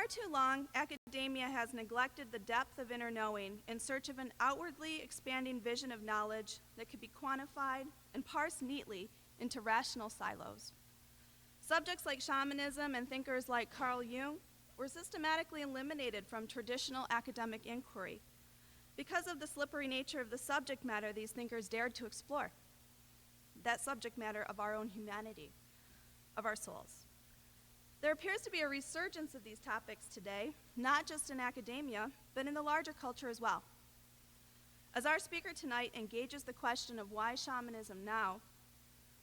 far too long, academia has neglected the depth of inner knowing in search of an outwardly expanding vision of knowledge that could be quantified and parsed neatly into rational silos. Subjects like shamanism and thinkers like Carl Jung were systematically eliminated from traditional academic inquiry because of the slippery nature of the subject matter these thinkers dared to explore, that subject matter of our own humanity, of our souls. There appears to be a resurgence of these topics today, not just in academia, but in the larger culture as well. As our speaker tonight engages the question of why shamanism now,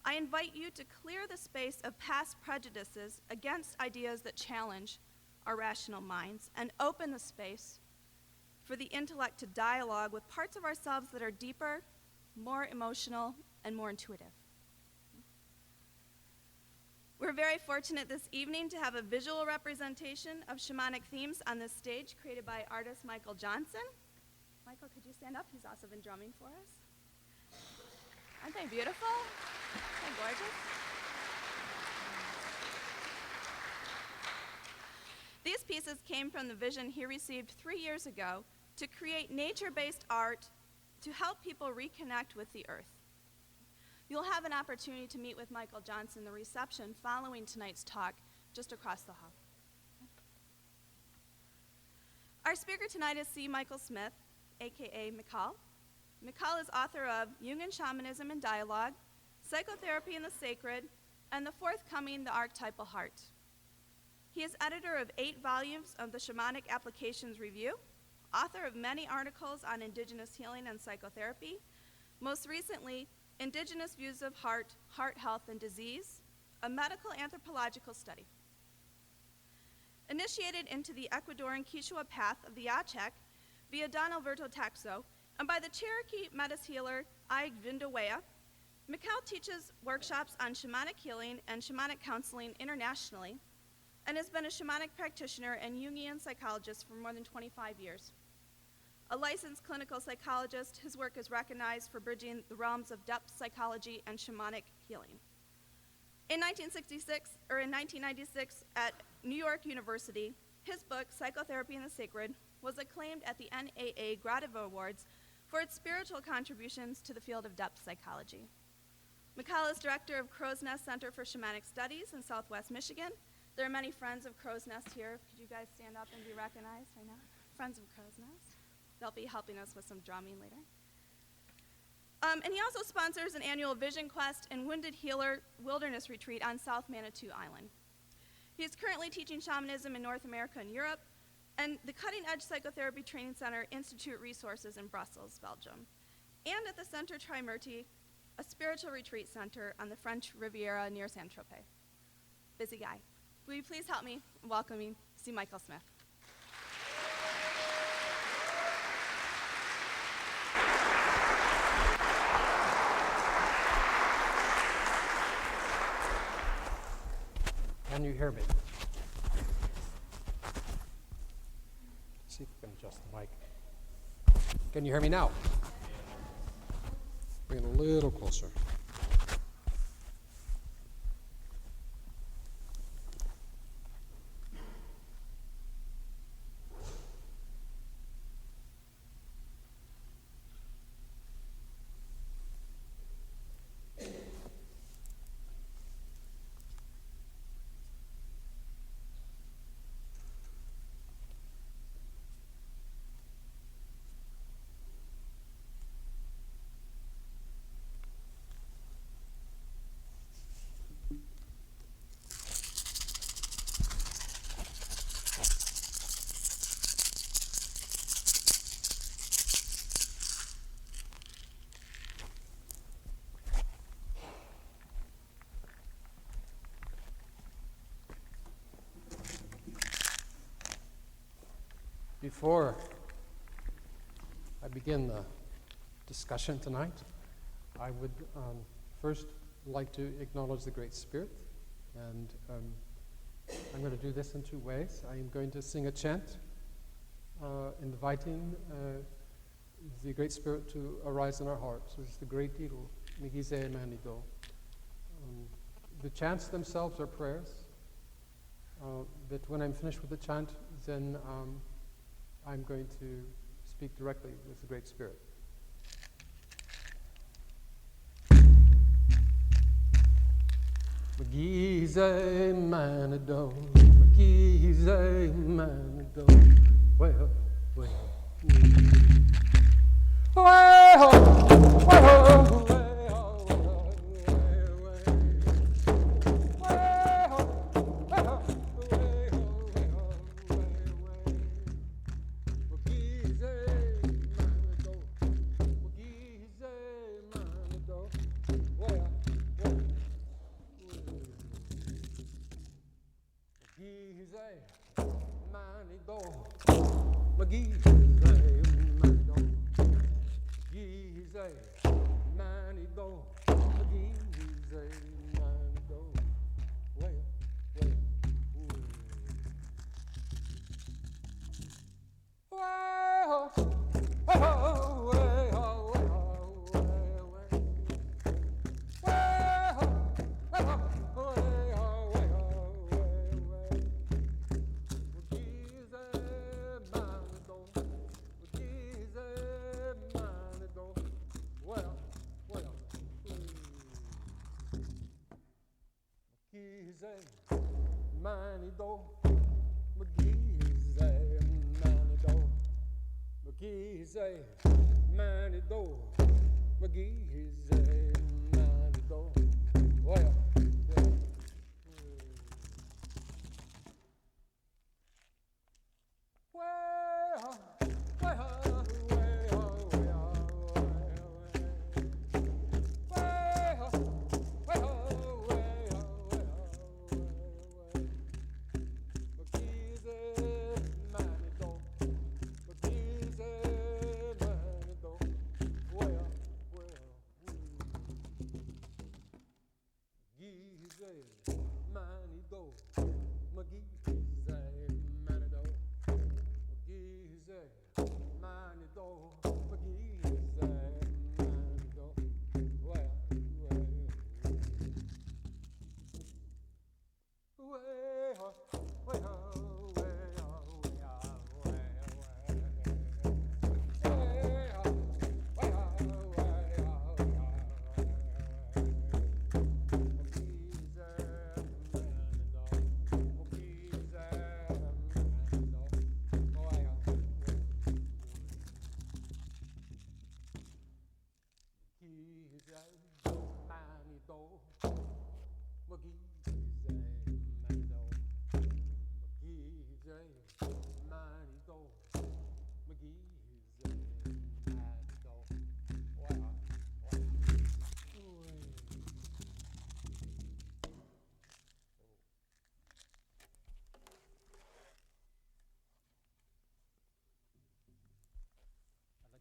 I invite you to clear the space of past prejudices against ideas that challenge our rational minds and open the space for the intellect to dialogue with parts of ourselves that are deeper, more emotional, and more intuitive. We're very fortunate this evening to have a visual representation of shamanic themes on this stage created by artist Michael Johnson. Michael, could you stand up? He's also been drumming for us. Aren't they beautiful? Aren't they gorgeous? These pieces came from the vision he received 3 years ago to create nature-based art to help people reconnect with the earth. You'll have an opportunity to meet with Michael Johnson in the reception following tonight's talk just across the hall. Our speaker tonight is C. Michael Smith, aka Mikal. Mikal is author of Jungian Shamanism and Dialogue, Psychotherapy in the Sacred, and the forthcoming The Archetypal Heart. He is editor of 8 volumes of the Shamanic Applications Review, author of many articles on indigenous healing and psychotherapy, most recently, Indigenous Views of Heart, Heart Health and Disease, a medical anthropological study. Initiated into the Ecuadorian Quechua path of the Achek via Don Alberto Taxo, and by the Cherokee Metis healer Ig Vindowea, Mikal teaches workshops on shamanic healing and shamanic counseling internationally, and has been a shamanic practitioner and Jungian psychologist for more than 25 years. A licensed clinical psychologist, his work is recognized for bridging the realms of depth psychology and shamanic healing. In 1996 at New York University, his book, Psychotherapy in the Sacred, was acclaimed at the NAA Gradiva Awards for its spiritual contributions to the field of depth psychology. Mikal is director of Crow's Nest Center for Shamanic Studies in Southwest Michigan. There are many friends of Crow's Nest here. Could you guys stand up and be recognized right now? Friends of Crow's Nest. They'll be helping us with some drumming later. And he also sponsors an annual Vision Quest and Wounded Healer Wilderness Retreat on South Manitou Island. He is currently teaching shamanism in North America and Europe, and the Cutting Edge Psychotherapy Training Center Institute Resources in Brussels, Belgium, and at the Centre Tri-Murti, a spiritual retreat center on the French Riviera near Saint-Tropez. Busy guy. Will you please help me in welcoming C. Michael Smith? Can you hear me? See if we can adjust the mic. Can you hear me now? Bring it a little closer. Before I begin the discussion tonight, I would first like to acknowledge the Great Spirit, and I'm going to do this in 2 ways. I am going to sing a chant inviting the Great Spirit to arise in our hearts. This is the Great Iro, Migize Manido. The chants themselves are prayers, but when I'm finished with the chant, then I'm going to speak directly with the Great Spirit. Magize manado, magize manado, well, well.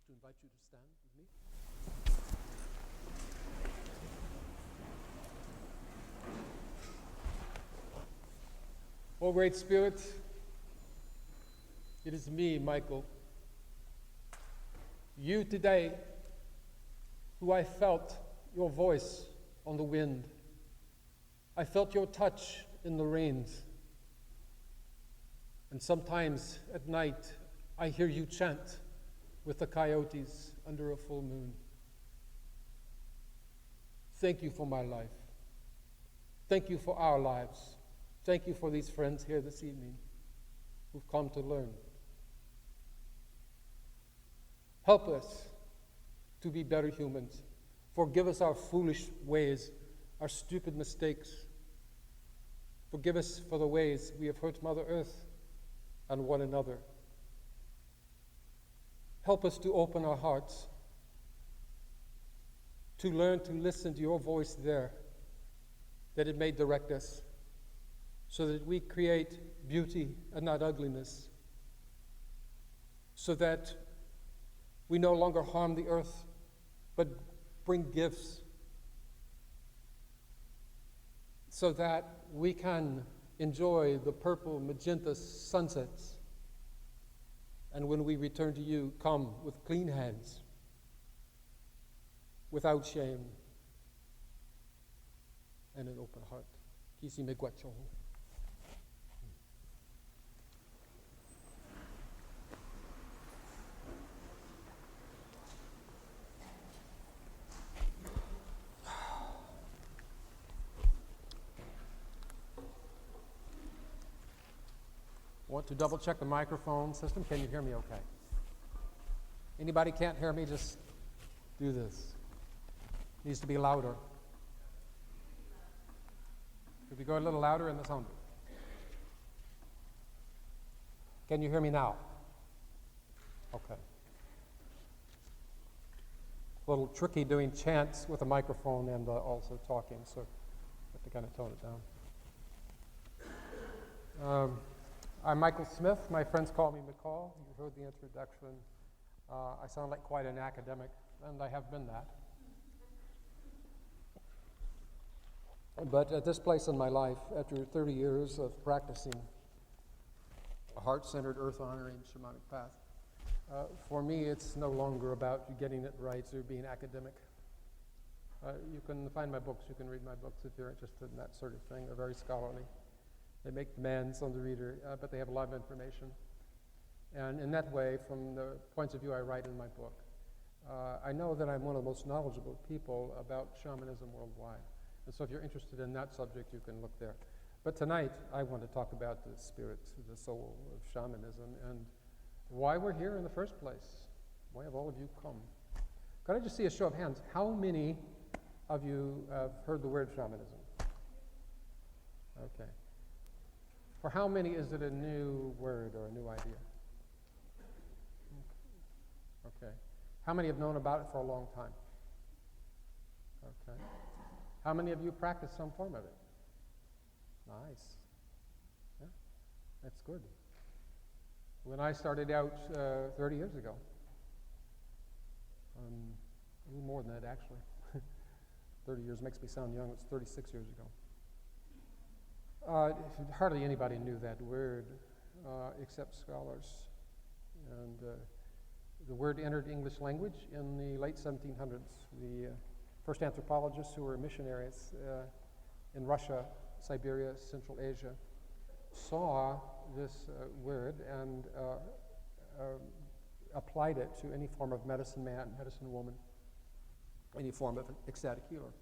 To invite you to stand with me. Oh, Great Spirit, it is me, Michael. You today, who I felt your voice on the wind. I felt your touch in the rains. And sometimes at night, I hear you chant with the coyotes under a full moon. Thank you for my life. Thank you for our lives. Thank you for these friends here this evening who've come to learn. Help us to be better humans. Forgive us our foolish ways, our stupid mistakes. Forgive us for the ways we have hurt Mother Earth and one another. Help us to open our hearts, to learn to listen to your voice there, that it may direct us, so that we create beauty and not ugliness, so that we no longer harm the earth, but bring gifts, so that we can enjoy the purple, magenta sunsets. And when we return to you, come with clean hands, without shame, and an open heart. Kisi me guacho. Want to double check the microphone system? Can you hear me okay? Anybody can't hear me, just do this. Needs to be louder. Could we go a little louder in the sound booth? Can you hear me now? Okay. A little tricky doing chants with a microphone and also talking, so I have to kind of tone it down. I'm Michael Smith. My friends call me McCall. You heard the introduction. I sound like quite an academic, and I have been that. But at this place in my life, after 30 years of practicing a heart-centered, earth-honoring shamanic path, for me, it's no longer about getting it right or being academic. You can find my books. You can read my books if you're interested in that sort of thing. They're very scholarly. They make demands on the reader, but they have a lot of information. And in that way, from the points of view I write in my book, I know that I'm one of the most knowledgeable people about shamanism worldwide. And so if you're interested in that subject, you can look there. But tonight, I want to talk about the spirit, the soul of shamanism, and why we're here in the first place. Why have all of you come? Could I just see a show of hands? How many of you have heard the word shamanism? Okay. For how many is it a new word or a new idea? Okay. How many have known about it for a long time? Okay. How many of you practice some form of it? Nice. Yeah, that's good. When I started out 30 years ago, a little more than that actually. 30 years makes me sound young. It's 36 years ago. Hardly anybody knew that word except scholars. And the word entered English language in the late 1700s. The first anthropologists who were missionaries in Russia, Siberia, Central Asia, saw this word and applied it to any form of medicine man, medicine woman, any form of an ecstatic healer.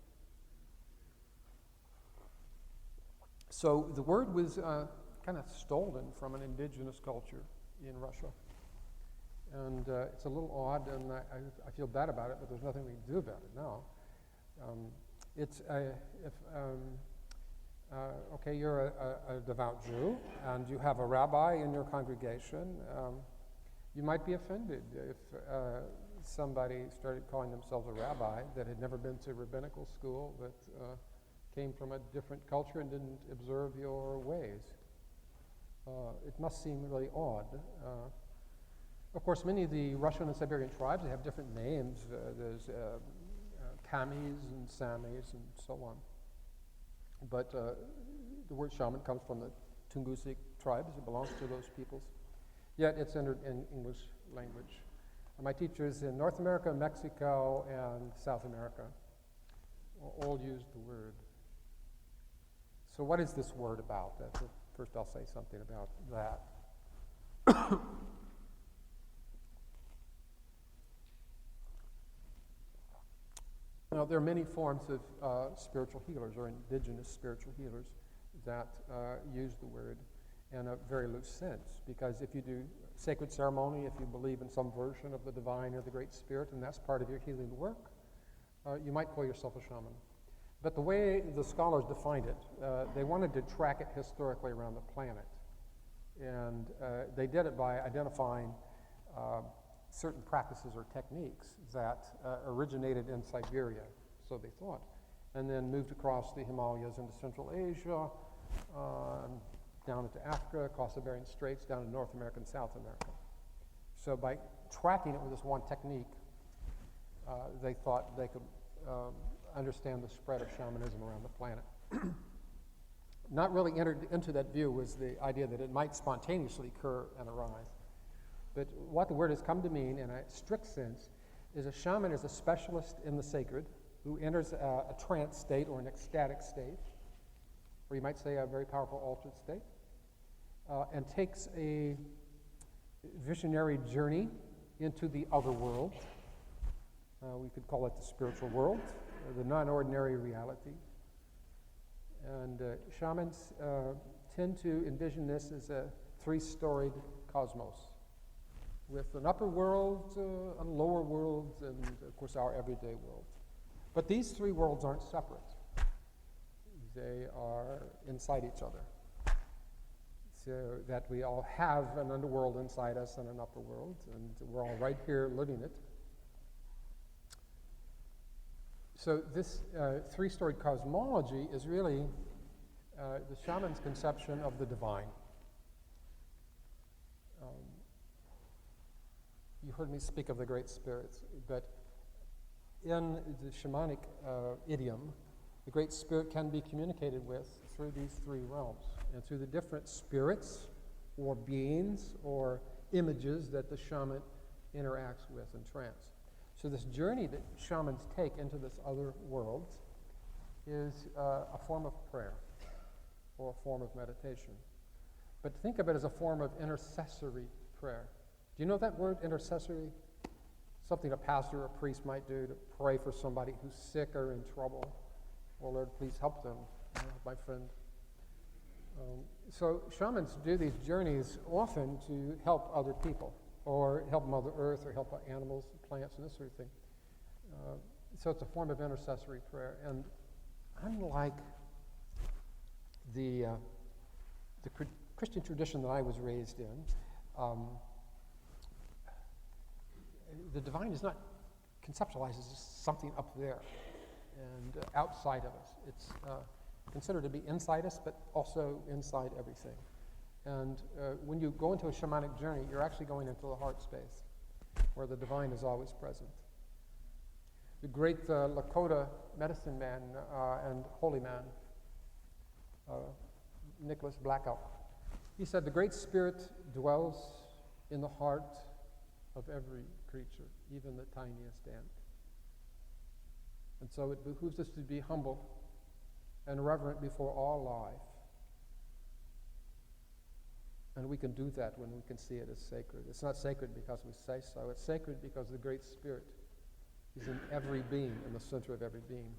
So the word was kind of stolen from an indigenous culture in Russia. And it's a little odd, and I feel bad about it, but there's nothing we can do about it now. Okay, you're a devout Jew, and you have a rabbi in your congregation. You might be offended if somebody started calling themselves a rabbi that had never been to rabbinical school, that came from a different culture and didn't observe your ways. It must seem really odd. Of course, many of the Russian and Siberian tribes, they have different names. There's Kamis and Samis and so on. But the word shaman comes from the Tungusic tribes. It belongs to those peoples. Yet it's entered in English language. My teachers in North America, Mexico, and South America all use the word. So what is this word about? First I'll say something about that. Now, there are many forms of spiritual healers or indigenous spiritual healers that use the word in a very loose sense, because if you do sacred ceremony, if you believe in some version of the divine or the Great Spirit, and that's part of your healing work, you might call yourself a shaman. But the way the scholars defined it, they wanted to track it historically around the planet. And they did it by identifying certain practices or techniques that originated in Siberia, so they thought, and then moved across the Himalayas into Central Asia, down into Africa, across the Bering Straits, down to North America and South America. So by tracking it with this one technique, they thought they could understand the spread of shamanism around the planet. Not really entered into that view was the idea that it might spontaneously occur and arise. But what the word has come to mean in a strict sense is a shaman is a specialist in the sacred who enters a trance state or an ecstatic state, or you might say a very powerful altered state, and takes a visionary journey into the other world. We could call it the spiritual world, the non-ordinary reality. And shamans tend to envision this as a three-storied cosmos with an upper world, a lower world, and of course our everyday world. But these three worlds aren't separate. They are inside each other. So that we all have an underworld inside us and an upper world, and we're all right here living it. So this three-storied cosmology is really the shaman's conception of the divine. You heard me speak of the great spirits, but in the shamanic idiom, the great spirit can be communicated with through these three realms and through the different spirits or beings or images that the shaman interacts with in trance. So this journey that shamans take into this other world is a form of prayer or a form of meditation. But think of it as a form of intercessory prayer. Do you know that word, intercessory? Something a pastor or a priest might do to pray for somebody who's sick or in trouble. Oh, Lord, please help them, my friend. So shamans do these journeys often to help other people, or help Mother Earth, or help animals, plants, and this sort of thing. So it's a form of intercessory prayer. And unlike the Christian tradition that I was raised in, the divine is not conceptualized as something up there and outside of us. It's considered to be inside us, but also inside everything. And when you go into a shamanic journey, you're actually going into the heart space, where the divine is always present. The great Lakota medicine man and holy man, Nicholas Black Elk, he said, "The Great Spirit dwells in the heart of every creature, even the tiniest ant." And so it behooves us to be humble and reverent before all life. And we can do that when we can see it as sacred. It's not sacred because we say so. It's sacred because the Great Spirit is in every being, in the center of every being.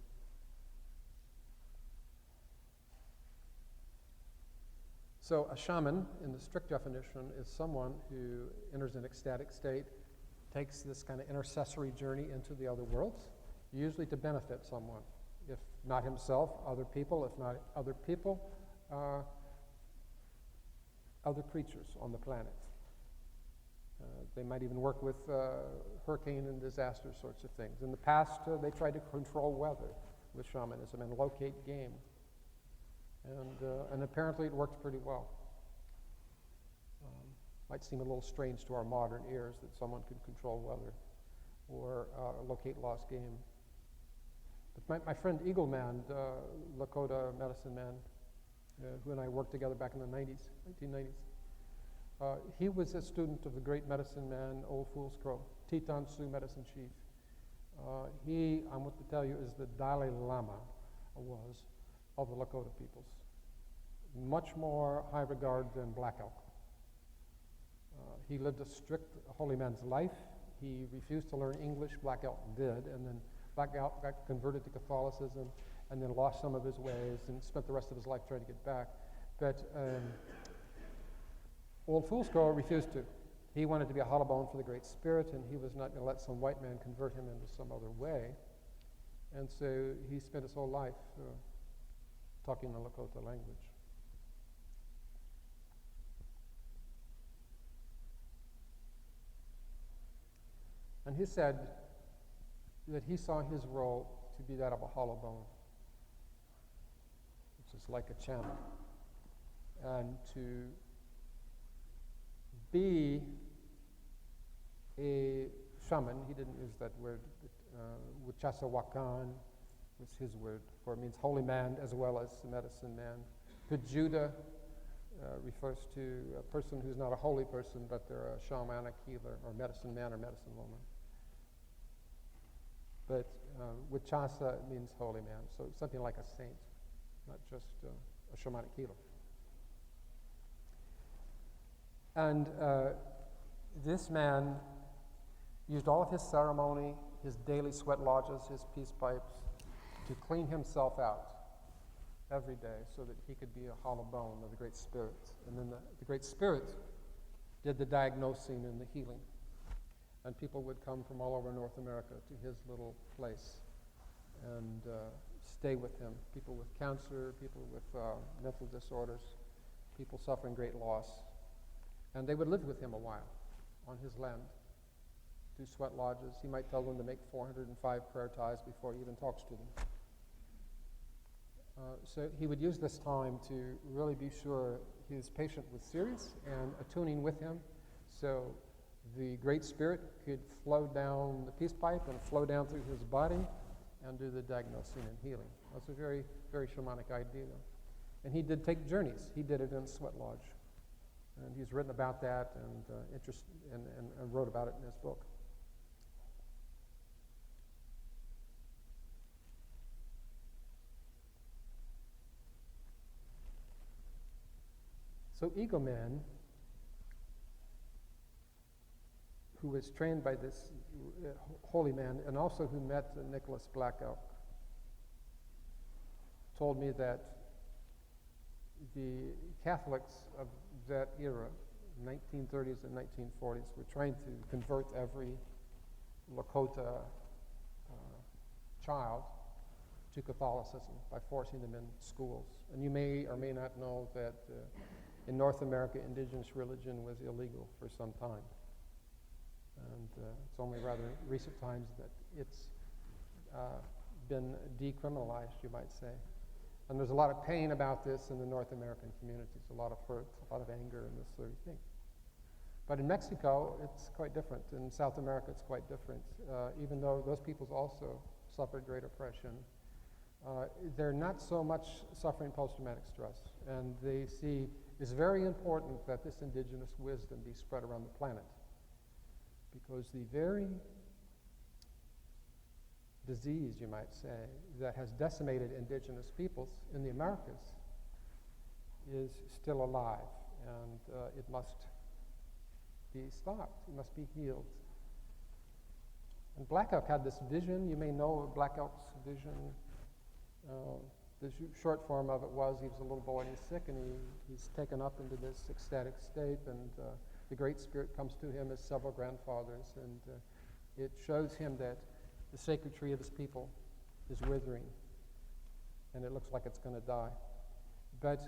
So a shaman, in the strict definition, is someone who enters an ecstatic state, takes this kind of intercessory journey into the other worlds, usually to benefit someone. If not himself, other people. If not other people, other creatures on the planet. They might even work with hurricane and disaster sorts of things. In the past, they tried to control weather with shamanism and locate game. And apparently it worked pretty well. Might seem a little strange to our modern ears that someone could control weather or locate lost game. But my friend Eagle Man, Lakota medicine man, who and I worked together back in the 1990s, he was a student of the great medicine man, Old Fool's Crow, Teton Sioux medicine chief. He, I want to tell you, is the Dalai Lama was of the Lakota peoples. Much more high regard than Black Elk. He lived a strict holy man's life. He refused to learn English. Black Elk did, and then Black Elk got converted to Catholicism and then lost some of his ways and spent the rest of his life trying to get back. But Old Fool's Crow refused to. He wanted to be a hollow bone for the Great Spirit, and he was not going to let some white man convert him into some other way. And so he spent his whole life talking the Lakota language. And he said that he saw his role to be that of a hollow bone, which is like a channel, and to be a shaman. He didn't use that word, but Wuchasawakan was his word, for it means holy man as well as medicine man. Pajuda refers to a person who's not a holy person, but they're a shamanic healer or medicine man or medicine woman. But Wichasa means holy man, so something like a saint, not just a shamanic healer. And this man used all of his ceremony, his daily sweat lodges, his peace pipes, to clean himself out every day so that he could be a hollow bone of the Great Spirit. And then the Great Spirit did the diagnosing and the healing. And people would come from all over North America to his little place and stay with him. People with cancer, people with mental disorders, people suffering great loss. And they would live with him a while on his land, do sweat lodges. He might tell them to make 405 prayer ties before he even talks to them. So he would use this time to really be sure his patient was serious and attuning with him so the Great Spirit could flow down the peace pipe and flow down through his body and do the diagnosing and healing. That's a very, very shamanic idea. And he did take journeys. He did it in Sweat Lodge. And he's written about that and wrote about it in his book. So Ego Man, who was trained by this holy man and also who met Nicholas Black Elk, told me that the Catholics of that era, 1930s and 1940s, were trying to convert every Lakota child to Catholicism by forcing them in schools. And you may or may not know that in North America, indigenous religion was illegal for some time. And it's only rather recent times that it's been decriminalized, you might say. And there's a lot of pain about this in the North American communities, a lot of hurt, a lot of anger, and this sort of thing. But in Mexico, it's quite different. In South America, it's quite different. Even though those peoples also suffered great oppression, they're not so much suffering post-traumatic stress. And they see it's very important that this indigenous wisdom be spread around the planet. Because the very disease, you might say, that has decimated indigenous peoples in the Americas is still alive, and it must be stopped. It must be healed. And Black Elk had this vision. You may know of Black Elk's vision. The short form of it was he was a little boy and he's sick, and he's taken up into this ecstatic state, and the Great Spirit comes to him as several grandfathers, and it shows him that the sacred tree of his people is withering, and it looks like it's going to die. But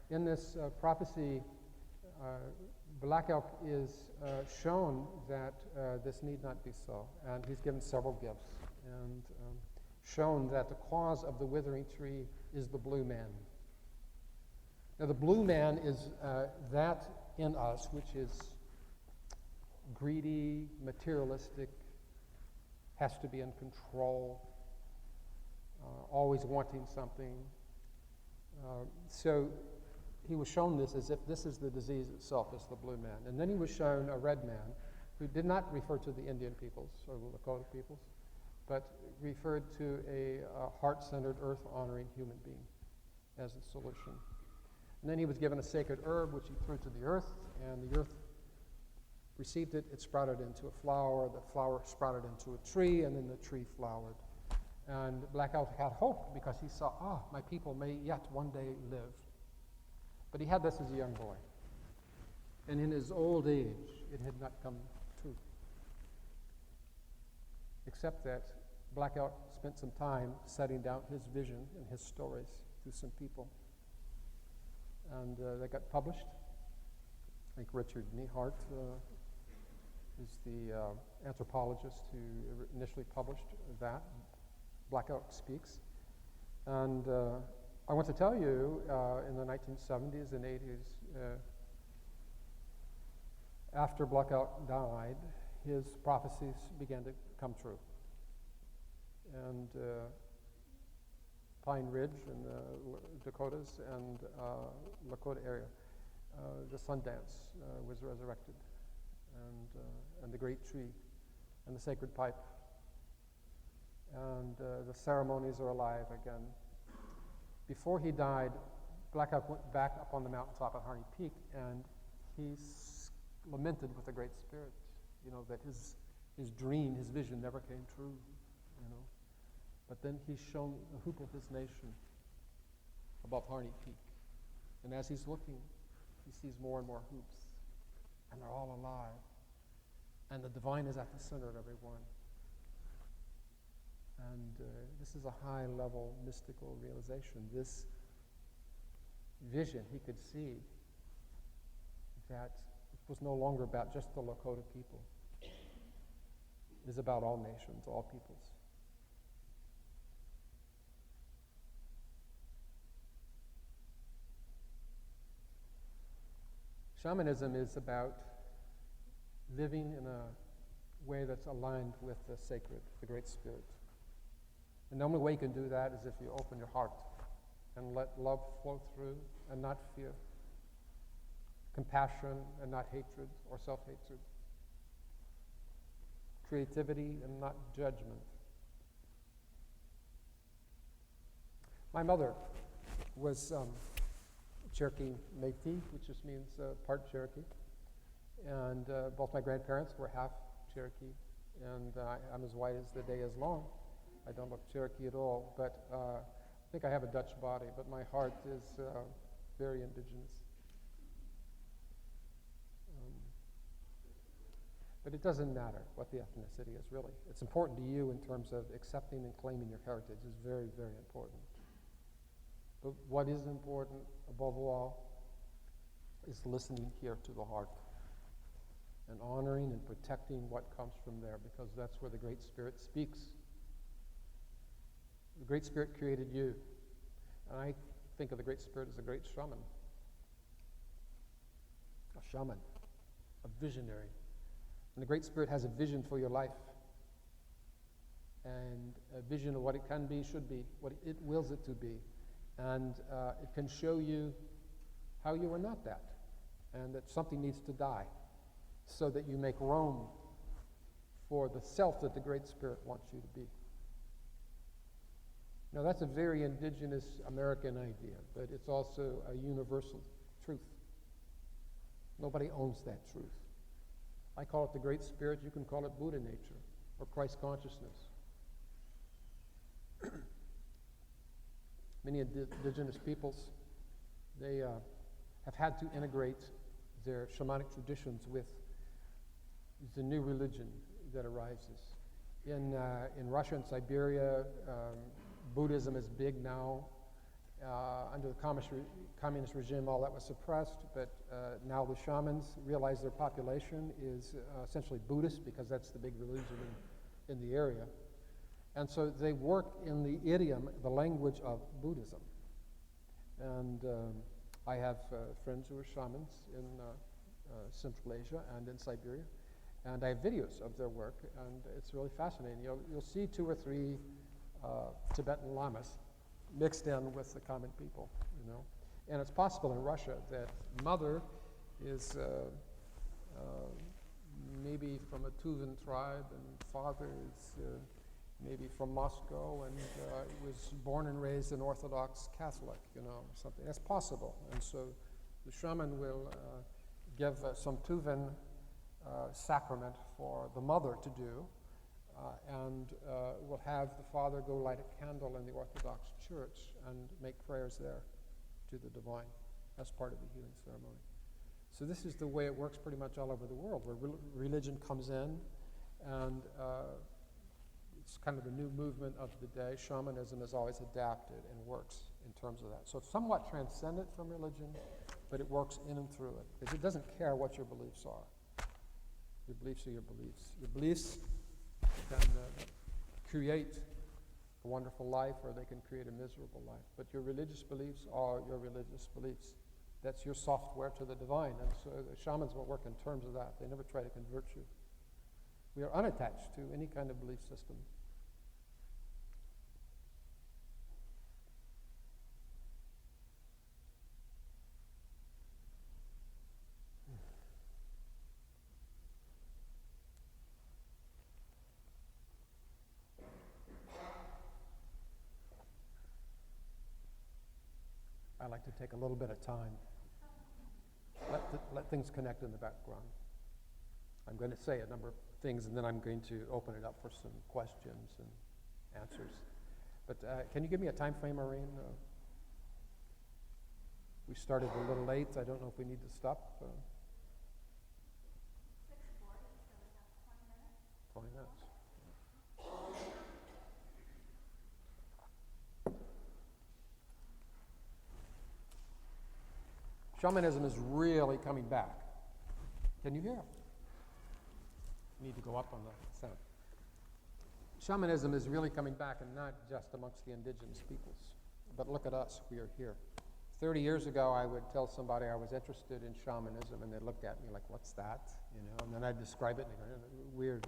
in this prophecy, Black Elk is shown that this need not be so, and he's given several gifts, and shown that the cause of the withering tree is the blue man. Now, the blue man is that in us which is greedy, materialistic, has to be in control, always wanting something. So he was shown this as if this is the disease itself, is the blue man. And then he was shown a red man who did not refer to the Indian peoples or the Lakota peoples, but referred to a heart-centered, earth-honoring human being as the solution. And then he was given a sacred herb, which he threw to the earth, and the earth received it. It sprouted into a flower. The flower sprouted into a tree, and then the tree flowered. And Black Elk had hope because he saw, my people may yet one day live. But he had this as a young boy. And in his old age, it had not come true. Except that Black Elk spent some time setting down his vision and his stories to some people. And they got published. I think Richard Nehart is the anthropologist who initially published that, Black Elk Speaks. And I want to tell you, in the 1970s and 80s, after Black Elk died, his prophecies began to come true. And Pine Ridge in the Dakotas and Lakota area, the Sundance was resurrected, and the great tree, and the sacred pipe, and the ceremonies are alive again. Before he died, Black Elk went back up on the mountaintop at Harney Peak, and he lamented with the Great Spirit, that his dream, his vision never came true, But then he's shown the hoop of his nation, above Harney Peak. And as he's looking, he sees more and more hoops, and they're all alive. And the divine is at the center of every one. And this is a high-level mystical realization. This vision, he could see that it was no longer about just the Lakota people. It is about all nations, all peoples. Shamanism is about living in a way that's aligned with the sacred, the Great Spirit. And the only way you can do that is if you open your heart and let love flow through and not fear, compassion and not hatred or self-hatred, creativity and not judgment. My mother was Cherokee Métis, which just means part Cherokee. And both my grandparents were half Cherokee. And I'm as white as the day is long. I don't look Cherokee at all. But I think I have a Dutch body, but my heart is very indigenous. But it doesn't matter what the ethnicity is, really. It's important to you in terms of accepting and claiming your heritage. It's very, very important. But what is important, above all, is listening here to the heart and honoring and protecting what comes from there, because that's where the Great Spirit speaks. The Great Spirit created you. And I think of the Great Spirit as a great shaman. A shaman, a visionary. And the Great Spirit has a vision for your life. And a vision of what it can be, should be, what it wills it to be. And it can show you how you are not that, and that something needs to die so that you make room for the self that the Great Spirit wants you to be. Now, that's a very indigenous American idea, but it's also a universal truth. Nobody owns that truth. I call it the Great Spirit. You can call it Buddha nature or Christ consciousness. Many indigenous peoples, they have had to integrate their shamanic traditions with the new religion that arises. In Russia and Siberia, Buddhism is big now. Under the communist regime, all that was suppressed, but now the shamans realize their population is essentially Buddhist, because that's the big religion in the area. And so they work in the idiom, the language of Buddhism. And I have friends who are shamans in Central Asia and in Siberia. And I have videos of their work, and it's really fascinating. You'll see 2 or 3 Tibetan lamas mixed in with the common people, you know. And it's possible in Russia that mother is maybe from a Tuvan tribe, and father is maybe from Moscow, and was born and raised an Orthodox Catholic, you know, or something. That's possible. And so the shaman will give some Tuvan sacrament for the mother to do, and will have the father go light a candle in the Orthodox Church and make prayers there to the divine as part of the healing ceremony. So this is the way it works pretty much all over the world, where religion comes in, and it's kind of the new movement of the day. Shamanism has always adapted and works in terms of that. So it's somewhat transcendent from religion, but it works in and through it, because it doesn't care what your beliefs are. Your beliefs are your beliefs. Your beliefs can create a wonderful life, or they can create a miserable life. But your religious beliefs are your religious beliefs. That's your software to the divine. And so the shamans will work in terms of that. They never try to convert you. We are unattached to any kind of belief system. I like to take a little bit of time, let things connect in the background. I'm going to say a number of things, and then I'm going to open it up for some questions and answers. But can you give me a time frame, Maureen? We started a little late. I don't know if we need to stop. 6:40, so we have 20 minutes. 20 minutes. Shamanism is really coming back. Can you hear it? Need to go up on the sound. Shamanism is really coming back, and not just amongst the indigenous peoples. But look at us, we are here. 30 years ago, I would tell somebody I was interested in shamanism, and they looked at me like, what's that? And then I'd describe it, and they go, weird.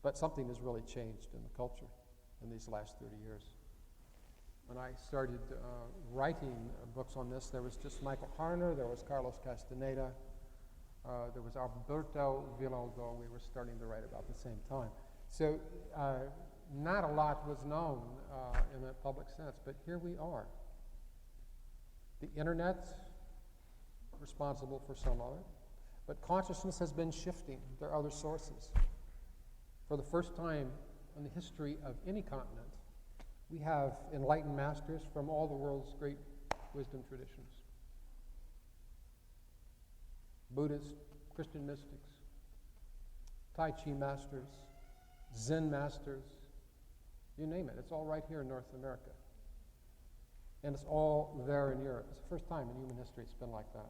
But something has really changed in the culture in these last 30 years. When I started writing books on this, there was just Michael Harner, there was Carlos Castaneda, there was Alberto Villaldo. We were starting to write about the same time. So not a lot was known in a public sense, but here we are. The internet, responsible for some of it, but consciousness has been shifting. There are other sources. For the first time in the history of any continent, we have enlightened masters from all the world's great wisdom traditions. Buddhist, Christian mystics, Tai Chi masters, Zen masters, you name it. It's all right here in North America. And it's all there in Europe. It's the first time in human history it's been like that.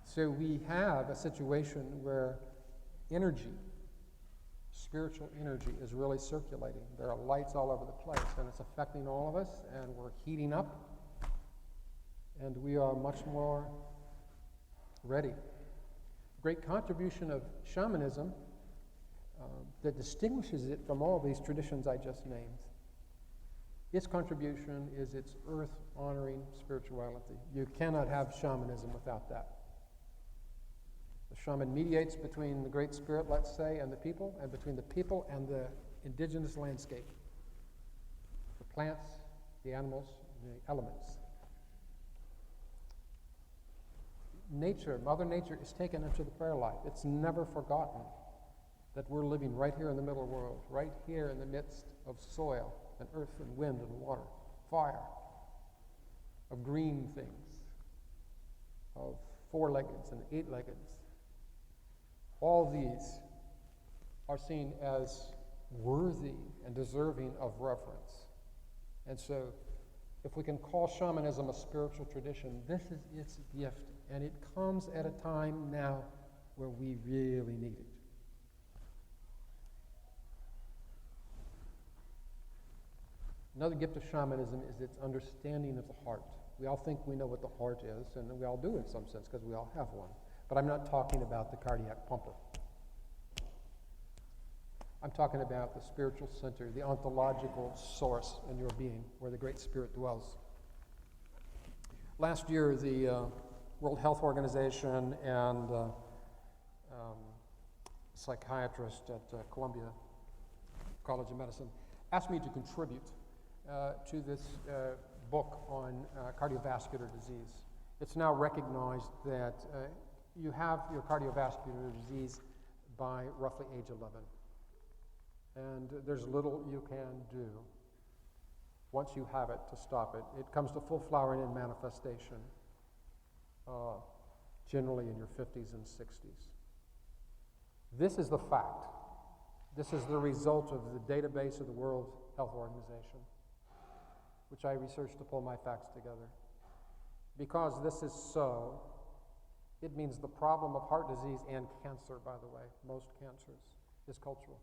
So we have a situation where energy, spiritual energy, is really circulating. There are lights all over the place, and it's affecting all of us, and we're heating up, and we are much more ready. Great contribution of shamanism that distinguishes it from all these traditions I just named. Its contribution is its earth-honoring spirituality. You cannot have shamanism without that. The shaman mediates between the Great Spirit, let's say, and the people, and between the people and the indigenous landscape. The plants, the animals, the elements. Nature, Mother Nature, is taken into the prayer life. It's never forgotten that we're living right here in the middle world, right here in the midst of soil and earth and wind and water, fire, of green things, of four-leggeds and eight-leggeds. All these are seen as worthy and deserving of reverence. And so, if we can call shamanism a spiritual tradition, this is its gift, and it comes at a time now where we really need it. Another gift of shamanism is its understanding of the heart. We all think we know what the heart is, and we all do in some sense, because we all have one. But I'm not talking about the cardiac pumper. I'm talking about the spiritual center, the ontological source in your being, where the Great Spirit dwells. Last year, the World Health Organization and psychiatrist at Columbia College of Medicine asked me to contribute to this book on cardiovascular disease. It's now recognized that you have your cardiovascular disease by roughly age 11. And there's little you can do once you have it to stop it. It comes to full flowering and manifestation, generally in your 50s and 60s. This is the fact. This is the result of the database of the World Health Organization, which I researched to pull my facts together. Because this is so, it means the problem of heart disease and cancer, by the way, most cancers, is cultural.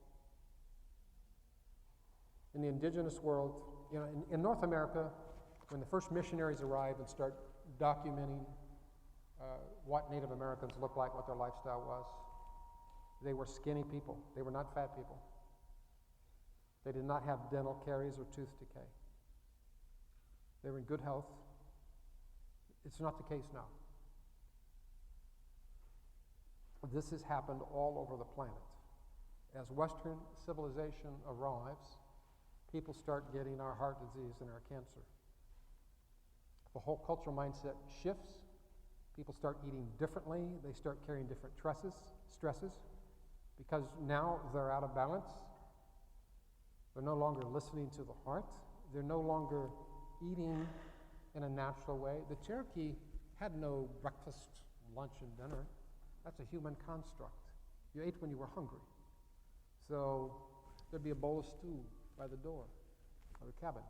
In the indigenous world, in North America, when the first missionaries arrive and start documenting what Native Americans looked like, what their lifestyle was, they were skinny people. They were not fat people. They did not have dental caries or tooth decay. They were in good health. It's not the case now. This has happened all over the planet. As Western civilization arrives, people start getting our heart disease and our cancer. The whole cultural mindset shifts. People start eating differently. They start carrying different stresses, because now they're out of balance. They're no longer listening to the heart. They're no longer eating in a natural way. The Cherokee had no breakfast, lunch, and dinner. That's a human construct. You ate when you were hungry. So there'd be a bowl of stew by the door of the cabin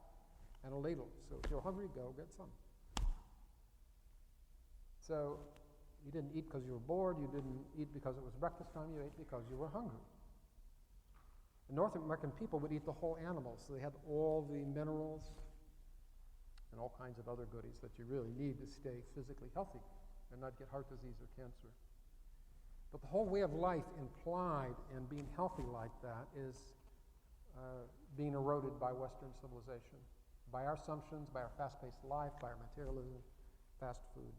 and a ladle. So if you're hungry, go get some. So you didn't eat because you were bored. You didn't eat because it was breakfast time. You ate because you were hungry. The North American people would eat the whole animal, so they had all the minerals and all kinds of other goodies that you really need to stay physically healthy and not get heart disease or cancer. But the whole way of life implied in being healthy like that is being eroded by Western civilization, by our assumptions, by our fast-paced life, by our materialism, fast food.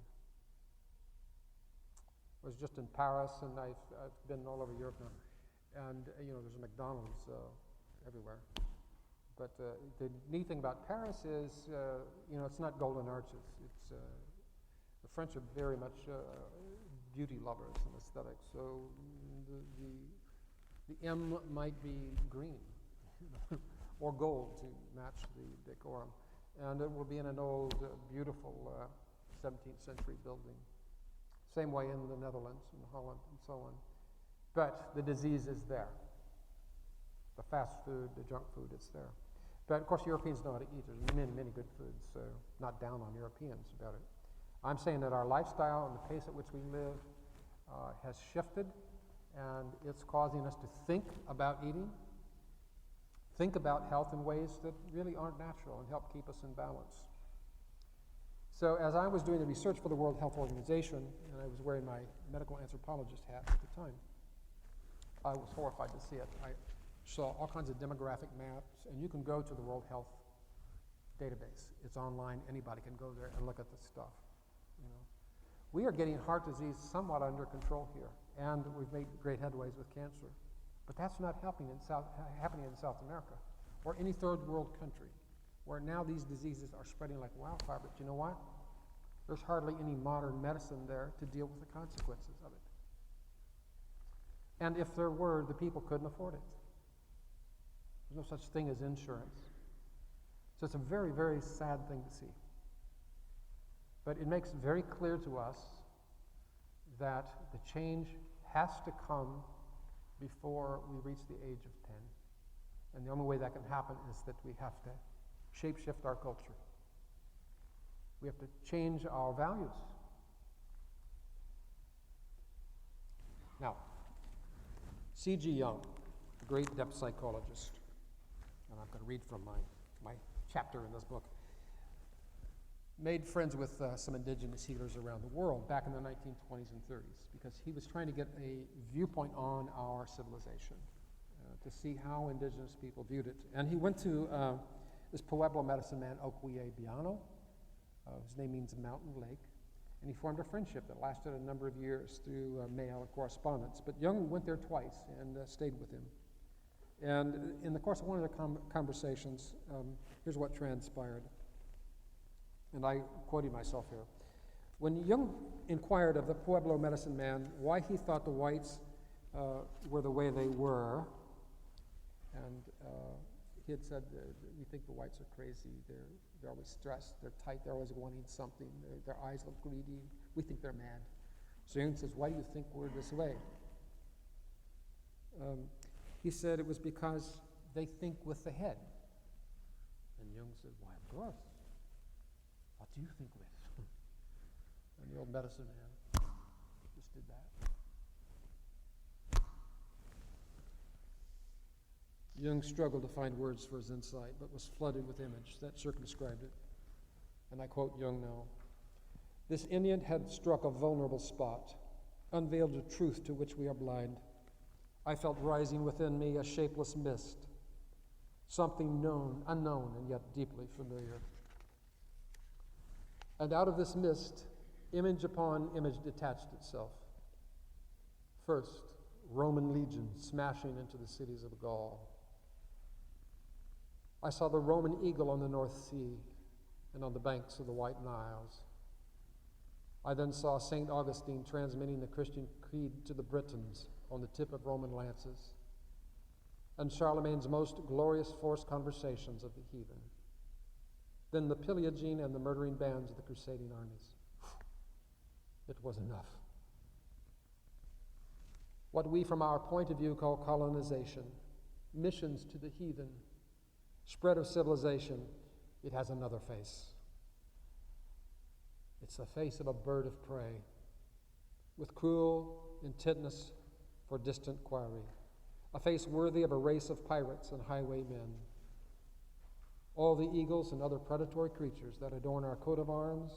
I was just in Paris, and I've been all over Europe now, and there's a McDonald's everywhere. But the neat thing about Paris is, it's not golden arches. It's the French are very much beauty lovers and aesthetics. So the M might be green or gold to match the decorum, and it will be in an old, beautiful 17th century building. Same way in the Netherlands and Holland and so on. But the disease is there. The fast food, the junk food, it's there. But of course, Europeans know how to eat. There's many, many good foods, so not down on Europeans about it. I'm saying that our lifestyle and the pace at which we live has shifted, and it's causing us to think about eating, think about health in ways that really aren't natural and help keep us in balance. So as I was doing the research for the World Health Organization, and I was wearing my medical anthropologist hat at the time, I was horrified to see it. I saw all kinds of demographic maps, and you can go to the World Health database. It's online. Anybody can go there and look at the stuff. We are getting heart disease somewhat under control here, and we've made great headways with cancer. But that's not happening in South America or any third world country, where now these diseases are spreading like wildfire. But you know what? There's hardly any modern medicine there to deal with the consequences of it. And if there were, the people couldn't afford it. There's no such thing as insurance. So it's a very, very sad thing to see. But it makes very clear to us that the change has to come before we reach the age of 10. And the only way that can happen is that we have to shape-shift our culture. We have to change our values. Now, C.G. Jung, the great depth psychologist, and I'm going to read from my chapter in this book, made friends with some indigenous healers around the world back in the 1920s and 30s because he was trying to get a viewpoint on our civilization to see how indigenous people viewed it. And he went to this Pueblo medicine man, Oquiabiano. His name means mountain lake. And he formed a friendship that lasted a number of years through mail and correspondence. But Jung went there twice and stayed with him. And in the course of one of their conversations, here's what transpired. And I quoted myself here. When Jung inquired of the Pueblo medicine man why he thought the whites were the way they were, and he had said, we think the whites are crazy, they're always stressed, they're tight, they're always wanting something, their eyes look greedy, we think they're mad. So Jung says, why do you think we're this way? He said it was because they think with the head. And Jung said, why, of course. What do you think with? And the old medicine man just did that. Jung struggled to find words for his insight, but was flooded with image that circumscribed it. And I quote Jung now. This Indian had struck a vulnerable spot, unveiled a truth to which we are blind. I felt rising within me a shapeless mist, something known, unknown, and yet deeply familiar. And out of this mist, image upon image detached itself. First, Roman legions smashing into the cities of Gaul. I saw the Roman eagle on the North Sea and on the banks of the White Niles. I then saw St. Augustine transmitting the Christian creed to the Britons on the tip of Roman lances, and Charlemagne's most glorious forced conversations of the heathen. Then the pillaging and the murdering bands of the crusading armies. it was enough. What we, from our point of view, call colonization, missions to the heathen, spread of civilization, it has another face. It's the face of a bird of prey, with cruel intentness for distant quarry, a face worthy of a race of pirates and highwaymen. All the eagles and other predatory creatures that adorn our coat of arms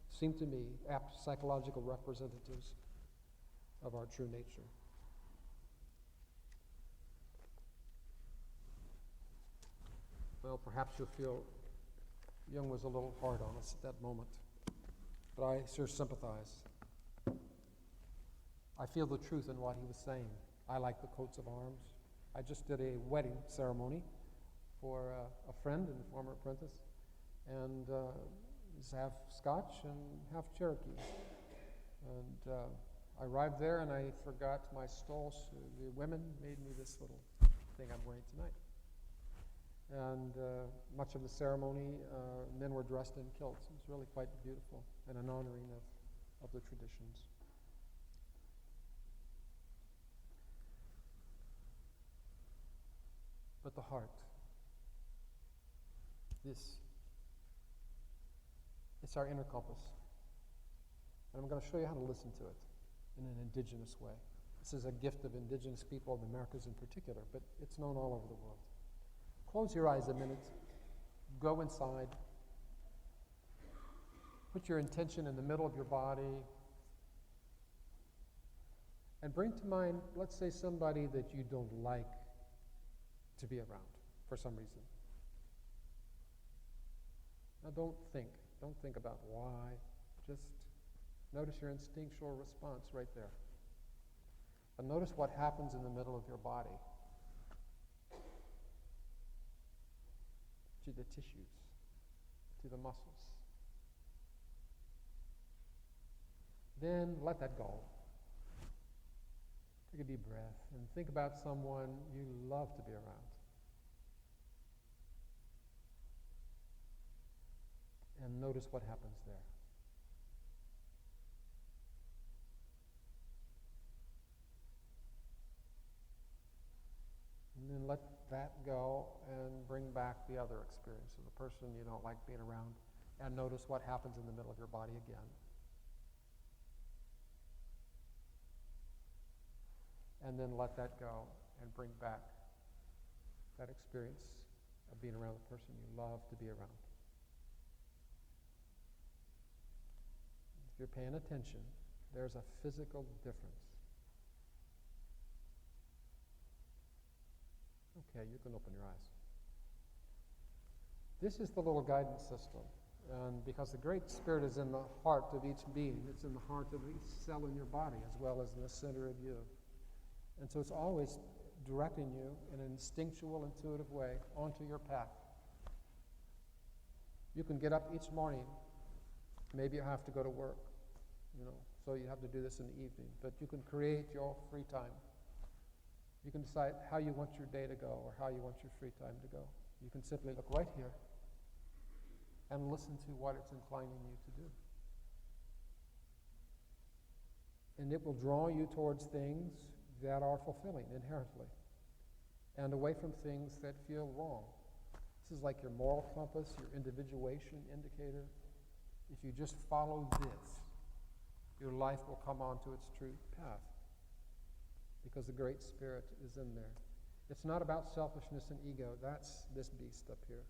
seem to me apt psychological representatives of our true nature. Well, perhaps you'll feel Jung was a little hard on us at that moment, but I sure sympathize. I feel the truth in what he was saying. I like the coats of arms. I just did a wedding ceremony for a friend and former apprentice, and he's half Scotch and half Cherokee. And I arrived there and I forgot my stole. So the women made me this little thing I'm wearing tonight. And much of the ceremony, men were dressed in kilts. It was really quite beautiful and an honoring of the traditions. But the heart, it's our inner compass. And I'm going to show you how to listen to it in an indigenous way. This is a gift of indigenous people of the Americas in particular, but it's known all over the world. Close your eyes a minute. Go inside. Put your intention in the middle of your body. And bring to mind, let's say, somebody that you don't like to be around for some reason. Now don't think about why. Just notice your instinctual response right there. And notice what happens in the middle of your body. To the tissues, to the muscles. Then let that go. Take a deep breath and think about someone you love to be around. And notice what happens there. And then let that go and bring back the other experience of the person you don't like being around, and notice what happens in the middle of your body again. And then let that go and bring back that experience of being around the person you love to be around. If you're paying attention, there's a physical difference. Okay, you can open your eyes. This is the little guidance system. And because the Great Spirit is in the heart of each being, it's in the heart of each cell in your body as well as in the center of you. And so it's always directing you in an instinctual, intuitive way onto your path. You can get up each morning. Maybe you have to go to work, so you have to do this in the evening. But you can create your free time. You can decide how you want your day to go or how you want your free time to go. You can simply look right here and listen to what it's inclining you to do. And it will draw you towards things that are fulfilling inherently and away from things that feel wrong. This is like your moral compass, your individuation indicator. If you just follow this, your life will come onto its true path because the Great Spirit is in there. It's not about selfishness and ego. That's this beast up here.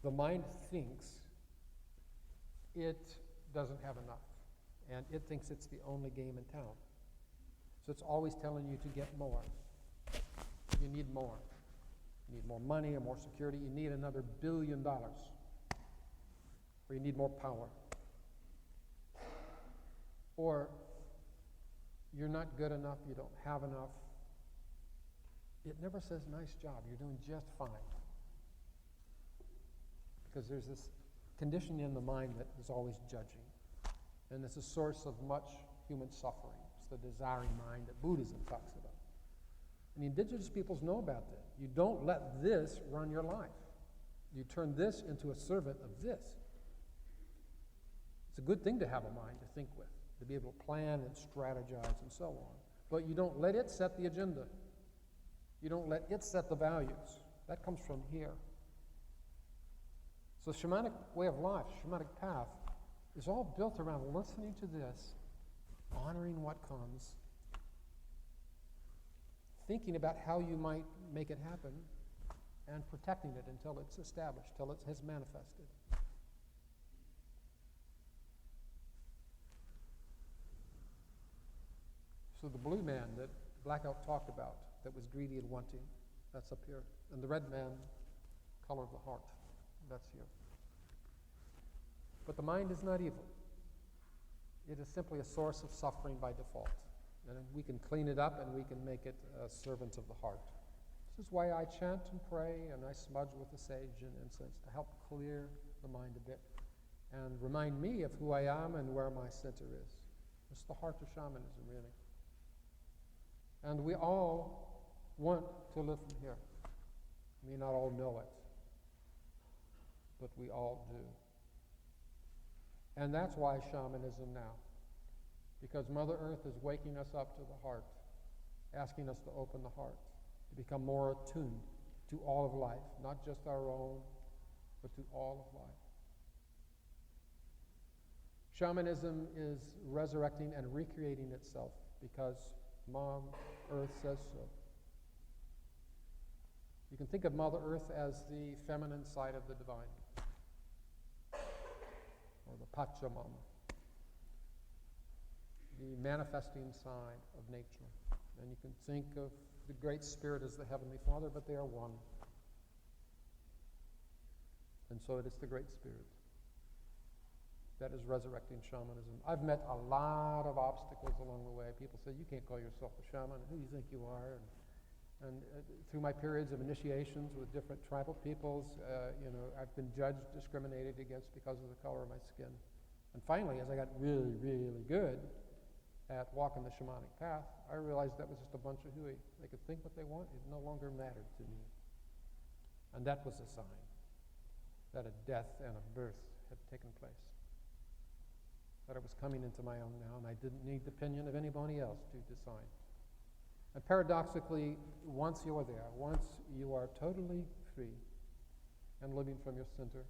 The mind thinks it doesn't have enough, and it thinks it's the only game in town. So it's always telling you to get more. You need more. You need more money or more security. You need another $1 billion. Or you need more power. Or you're not good enough, you don't have enough. It never says, nice job, you're doing just fine. Because there's this condition in the mind that is always judging. And it's a source of much human suffering. It's the desiring mind that Buddhism talks about. And the indigenous peoples know about that. You don't let this run your life. You turn this into a servant of this. It's a good thing to have a mind to think with, to be able to plan and strategize and so on. But you don't let it set the agenda. You don't let it set the values. That comes from here. So shamanic way of life, shamanic path, is all built around listening to this, honoring what comes, thinking about how you might make it happen, and protecting it until it's established, till it has manifested. So the blue man that Blackout talked about, that was greedy and wanting, that's up here. And the red man, color of the heart, that's here. But the mind is not evil. It is simply a source of suffering by default. And we can clean it up and we can make it a servant of the heart. This is why I chant and pray and I smudge with the sage and incense to help clear the mind a bit and remind me of who I am and where my center is. It's the heart of shamanism, really. And we all want to live from here. We may not all know it, but we all do. And that's why Shamanism Now. Because Mother Earth is waking us up to the heart, asking us to open the heart, to become more attuned to all of life, not just our own, but to all of life. Shamanism is resurrecting and recreating itself because Mom Earth says so. You can think of Mother Earth as the feminine side of the divine, or the Pachamama, the manifesting side of nature. And you can think of the Great Spirit as the Heavenly Father, but they are one. And so it is the Great Spirit that is resurrecting shamanism. I've met a lot of obstacles along the way. People say, you can't call yourself a shaman. Who do you think you are? And through my periods of initiations with different tribal peoples, I've been judged, discriminated against because of the color of my skin. And finally, as I got really, really good at walking the shamanic path, I realized that was just a bunch of hooey. They could think what they want. It no longer mattered to me. And that was a sign that a death and a birth had taken place. That I was coming into my own now, and I didn't need the opinion of anybody else to decide. And paradoxically, once you are there, once you are totally free and living from your center,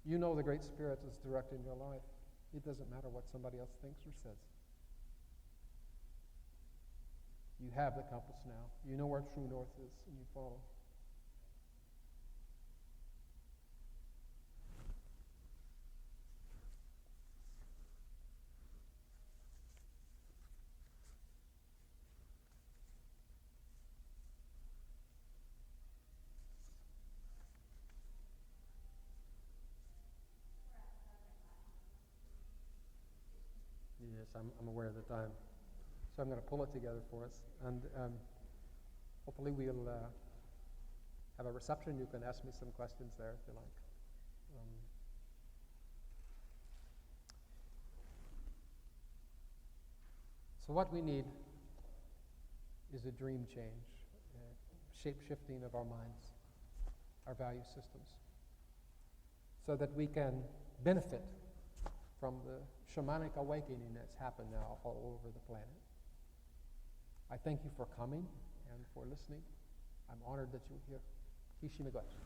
you know the Great Spirit is directing your life. It doesn't matter what somebody else thinks or says. You have the compass now. You know where true north is, and you follow. Yes, I'm aware of the time. So I'm going to pull it together for us. And hopefully we'll have a reception. You can ask me some questions there if you like. So what we need is a dream change, shape-shifting of our minds, our value systems, so that we can benefit from the shamanic awakening that's happened now all over the planet. I thank you for coming and for listening. I'm honored that you were here. Kishimigachi.